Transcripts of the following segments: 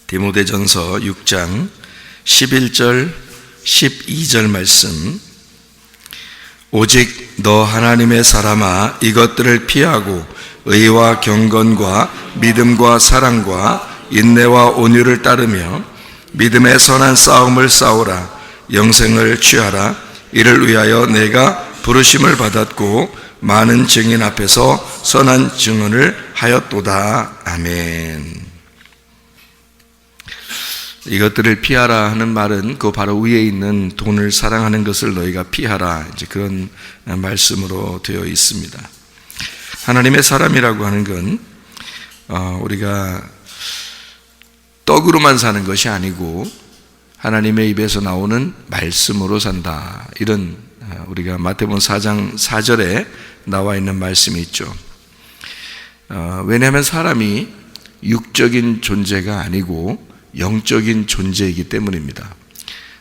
디모데전서 6장 11절 12절 말씀. 오직 너 하나님의 사람아, 이것들을 피하고 의와 경건과 믿음과 사랑과 인내와 온유를 따르며 믿음의 선한 싸움을 싸우라. 영생을 취하라. 이를 위하여 내가 부르심을 받았고 많은 증인 앞에서 선한 증언을 하였도다. 아멘. 이것들을 피하라 하는 말은 그 바로 위에 있는 돈을 사랑하는 것을 너희가 피하라, 이제 그런 말씀으로 되어 있습니다. 하나님의 사람이라고 하는 건 우리가 떡으로만 사는 것이 아니고 하나님의 입에서 나오는 말씀으로 산다, 이런 우리가 마태복음 4장 4절에 나와 있는 말씀이 있죠. 왜냐하면 사람이 육적인 존재가 아니고 영적인 존재이기 때문입니다.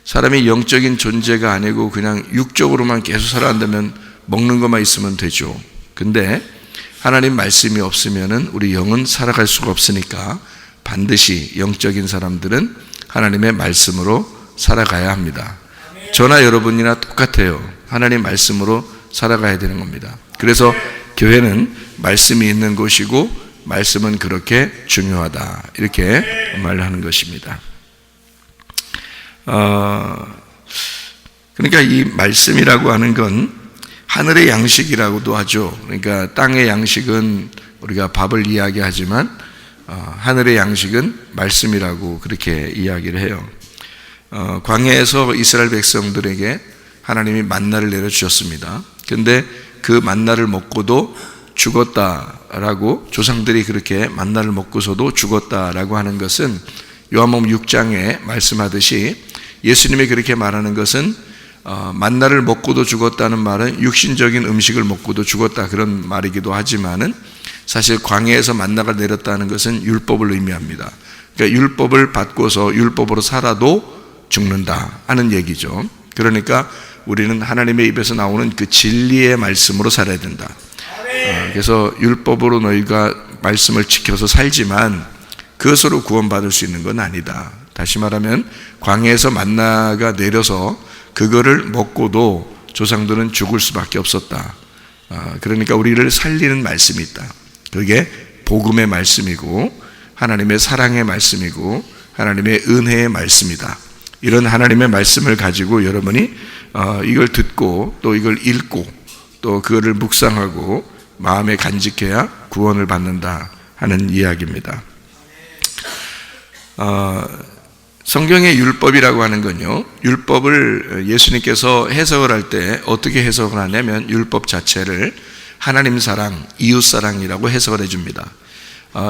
사람이 영적인 존재가 아니고 그냥 육적으로만 계속 살아간다면 먹는 것만 있으면 되죠. 근데 하나님 말씀이 없으면은 우리 영은 살아갈 수가 없으니까 반드시 영적인 사람들은 하나님의 말씀으로 살아가야 합니다. 저나 여러분이나 똑같아요. 하나님 말씀으로 살아가야 되는 겁니다. 그래서 교회는 말씀이 있는 곳이고 말씀은 그렇게 중요하다, 이렇게 말하는 것입니다. 그러니까 이 말씀이라고 하는 건 하늘의 양식이라고도 하죠. 그러니까 땅의 양식은 우리가 밥을 이야기하지만 하늘의 양식은 말씀이라고 그렇게 이야기를 해요. 광야에서 이스라엘 백성들에게 하나님이 만나를 내려주셨습니다. 그런데 그 만나를 먹고도 죽었다라고, 조상들이 그렇게 만나를 먹고서도 죽었다라고 하는 것은 요한복음 6장에 말씀하듯이 예수님이 그렇게 말하는 것은 만나를 먹고도 죽었다는 말은 육신적인 음식을 먹고도 죽었다, 그런 말이기도 하지만은 사실 광야에서 만나가 내렸다는 것은 율법을 의미합니다. 그러니까 율법을 받고서 율법으로 살아도 죽는다 하는 얘기죠. 그러니까 우리는 하나님의 입에서 나오는 그 진리의 말씀으로 살아야 된다. 그래서 율법으로 너희가 말씀을 지켜서 살지만 그것으로 구원받을 수 있는 건 아니다. 다시 말하면 광야에서 만나가 내려서 그거를 먹고도 조상들은 죽을 수밖에 없었다. 그러니까 우리를 살리는 말씀이 있다. 그게 복음의 말씀이고 하나님의 사랑의 말씀이고 하나님의 은혜의 말씀이다. 이런 하나님의 말씀을 가지고 여러분이 이걸 듣고 또 이걸 읽고 또 그거를 묵상하고 마음에 간직해야 구원을 받는다 하는 이야기입니다. 성경의 율법이라고 하는 건요, 율법을 예수님께서 해석을 할 때 어떻게 해석을 하냐면 율법 자체를 하나님 사랑, 이웃 사랑이라고 해석을 해줍니다.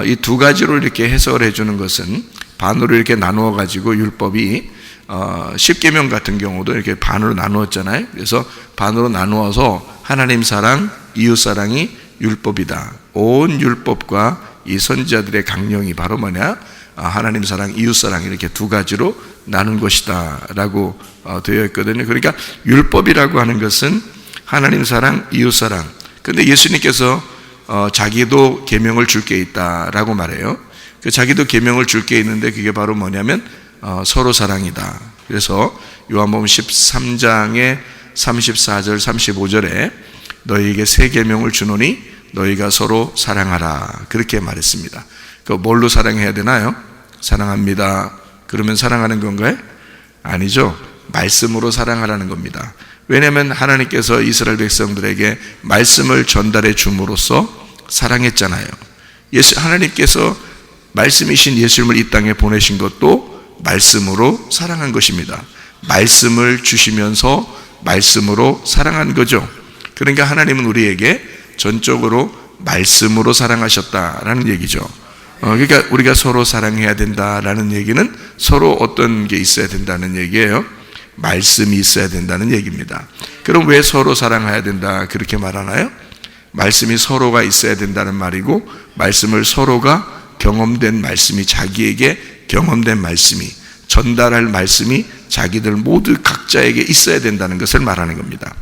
이 두 가지로 이렇게 해석을 해주는 것은 반으로 이렇게 나누어 가지고 율법이 10계명 같은 경우도 이렇게 반으로 나누었잖아요. 그래서 반으로 나누어서 하나님 사랑, 이웃 사랑이 율법이다. 온 율법과 이 선지자들의 강령이 바로 뭐냐? 하나님 사랑, 이웃 사랑, 이렇게 두 가지로 나눈 것이다 라고 되어 있거든요. 그러니까 율법이라고 하는 것은 하나님 사랑, 이웃 사랑. 근데 예수님께서 자기도 계명을 줄 게 있다라고 말해요. 그 자기도 계명을 줄 게 있는데 그게 바로 뭐냐면 서로 사랑이다. 그래서 요한복음 13장의 34절 35절에 너희에게 새 계명을 주노니 너희가 서로 사랑하라, 그렇게 말했습니다. 그 뭘로 사랑해야 되나요? 사랑합니다. 그러면 사랑하는 건가요? 아니죠. 말씀으로 사랑하라는 겁니다. 왜냐하면 하나님께서 이스라엘 백성들에게 말씀을 전달해 줌으로써 사랑했잖아요. 하나님께서 말씀이신 예수님을 이 땅에 보내신 것도 말씀으로 사랑한 것입니다. 말씀을 주시면서 말씀으로 사랑한 거죠. 그러니까 하나님은 우리에게 전적으로 말씀으로 사랑하셨다라는 얘기죠. 그러니까 우리가 서로 사랑해야 된다라는 얘기는 서로 어떤 게 있어야 된다는 얘기예요. 말씀이 있어야 된다는 얘기입니다. 그럼 왜 서로 사랑해야 된다 그렇게 말하나요? 말씀이 서로가 있어야 된다는 말이고, 말씀을 서로가 경험된 말씀이, 자기에게 경험된 말씀이, 전달할 말씀이 자기들 모두 각자에게 있어야 된다는 것을 말하는 겁니다.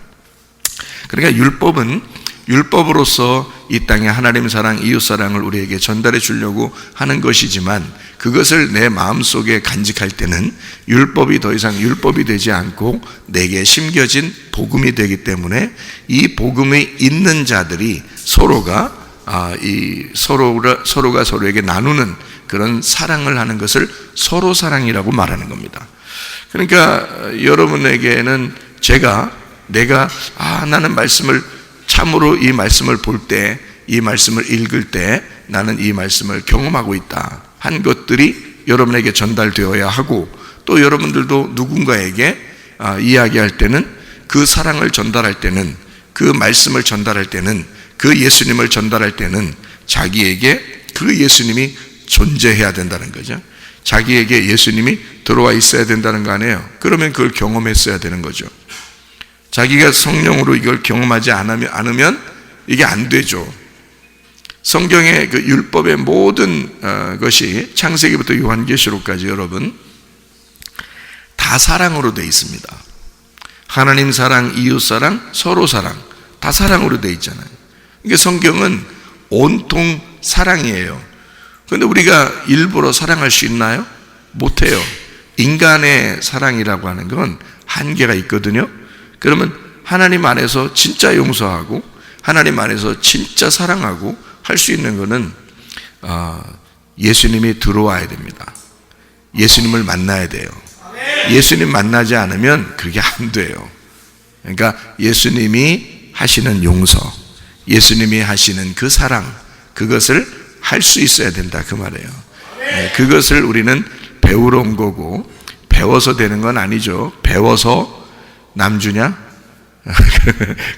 그러니까 율법은 율법으로서 이 땅에 하나님 사랑, 이웃 사랑을 우리에게 전달해 주려고 하는 것이지만 그것을 내 마음속에 간직할 때는 율법이 더 이상 율법이 되지 않고 내게 심겨진 복음이 되기 때문에 이 복음이 있는 자들이 서로가 서로가 서로에게 나누는 그런 사랑을 하는 것을 서로 사랑이라고 말하는 겁니다. 그러니까 여러분에게는 내가 나는 말씀을 참으로 이 말씀을 볼 때, 이 말씀을 읽을 때 나는 이 말씀을 경험하고 있다 한 것들이 여러분에게 전달되어야 하고, 또 여러분들도 누군가에게 이야기할 때는 그 사랑을 전달할 때는, 그 말씀을 전달할 때는, 그 예수님을 전달할 때는 자기에게 그 예수님이 존재해야 된다는 거죠. 자기에게 예수님이 들어와 있어야 된다는 거 아니에요. 그러면 그걸 경험했어야 되는 거죠. 자기가 성령으로 이걸 경험하지 않으면 이게 안 되죠. 성경의 그 율법의 모든 것이 창세기부터 요한계시록까지 여러분 다 사랑으로 되어 있습니다. 하나님 사랑, 이웃 사랑, 서로 사랑, 다 사랑으로 되어 있잖아요. 이게 성경은 온통 사랑이에요. 그런데 우리가 일부러 사랑할 수 있나요? 못해요. 인간의 사랑이라고 하는 건 한계가 있거든요. 그러면 하나님 안에서 진짜 용서하고 하나님 안에서 진짜 사랑하고 할 수 있는 것은 예수님이 들어와야 됩니다. 예수님을 만나야 돼요. 예수님 만나지 않으면 그게 안 돼요. 그러니까 예수님이 하시는 용서, 예수님이 하시는 그 사랑, 그것을 할 수 있어야 된다 그 말이에요. 그것을 우리는 배우러 온 거고, 배워서 되는 건 아니죠. 배워서 남 주냐?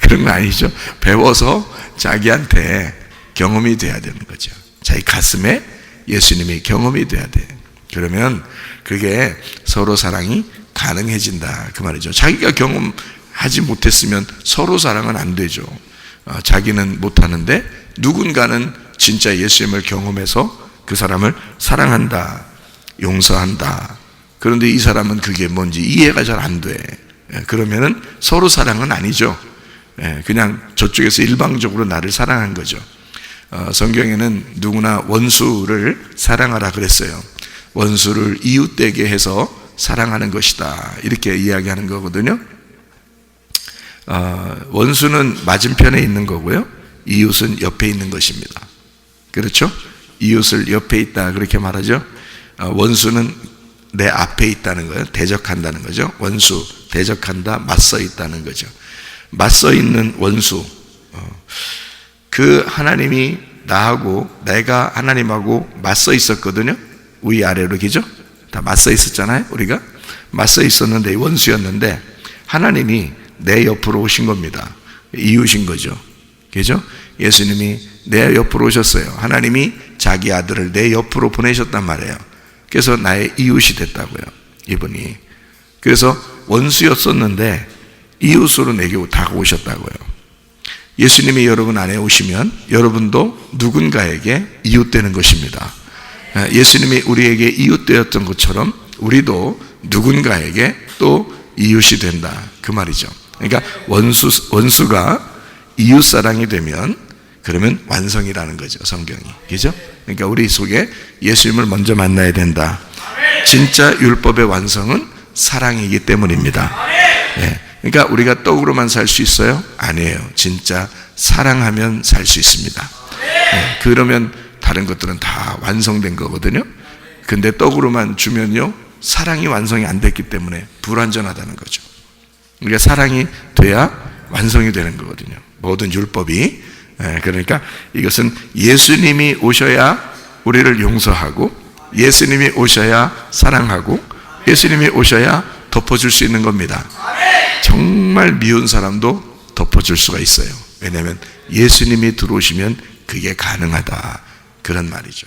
그런 거 아니죠. 배워서 자기한테 경험이 돼야 되는 거죠. 자기 가슴에 예수님이 경험이 돼야 돼. 그러면 그게 서로 사랑이 가능해진다 그 말이죠. 자기가 경험하지 못했으면 서로 사랑은 안 되죠. 자기는 못하는데 누군가는 진짜 예수님을 경험해서 그 사람을 사랑한다, 용서한다. 그런데 이 사람은 그게 뭔지 이해가 잘 안 돼. 그러면은 서로 사랑은 아니죠. 그냥 저쪽에서 일방적으로 나를 사랑한 거죠. 성경에는 누구나 원수를 사랑하라 그랬어요. 원수를 이웃되게 해서 사랑하는 것이다 이렇게 이야기하는 거거든요. 원수는 맞은편에 있는 거고요, 이웃은 옆에 있는 것입니다. 그렇죠? 이웃을 옆에 있다 그렇게 말하죠. 원수는 내 앞에 있다는 거예요. 대적한다는 거죠. 원수, 대적한다, 맞서 있다는 거죠. 맞서 있는 원수, 그 하나님이 나하고 내가 하나님하고 맞서 있었거든요. 위아래로 그죠? 다 맞서 있었잖아요. 우리가 맞서 있었는데 원수였는데 하나님이 내 옆으로 오신 겁니다. 이웃인 거죠. 그죠? 예수님이 내 옆으로 오셨어요. 하나님이 자기 아들을 내 옆으로 보내셨단 말이에요. 그래서 나의 이웃이 됐다고요, 이분이. 그래서 원수였었는데 이웃으로 내게 다가오셨다고요. 예수님이 여러분 안에 오시면 여러분도 누군가에게 이웃되는 것입니다. 예수님이 우리에게 이웃되었던 것처럼 우리도 누군가에게 또 이웃이 된다 그 말이죠. 그러니까 원수가 이웃사랑이 되면 그러면 완성이라는 거죠, 성경이. 그죠? 그러니까 우리 속에 예수님을 먼저 만나야 된다. 진짜 율법의 완성은 사랑이기 때문입니다. 네. 그러니까 우리가 떡으로만 살 수 있어요? 아니에요. 진짜 사랑하면 살 수 있습니다. 네. 그러면 다른 것들은 다 완성된 거거든요. 근데 떡으로만 주면요, 사랑이 완성이 안 됐기 때문에 불완전하다는 거죠. 그러니까 사랑이 돼야 완성이 되는 거거든요, 모든 율법이. 그러니까 이것은 예수님이 오셔야 우리를 용서하고, 예수님이 오셔야 사랑하고, 예수님이 오셔야 덮어줄 수 있는 겁니다. 정말 미운 사람도 덮어줄 수가 있어요. 왜냐하면 예수님이 들어오시면 그게 가능하다 그런 말이죠.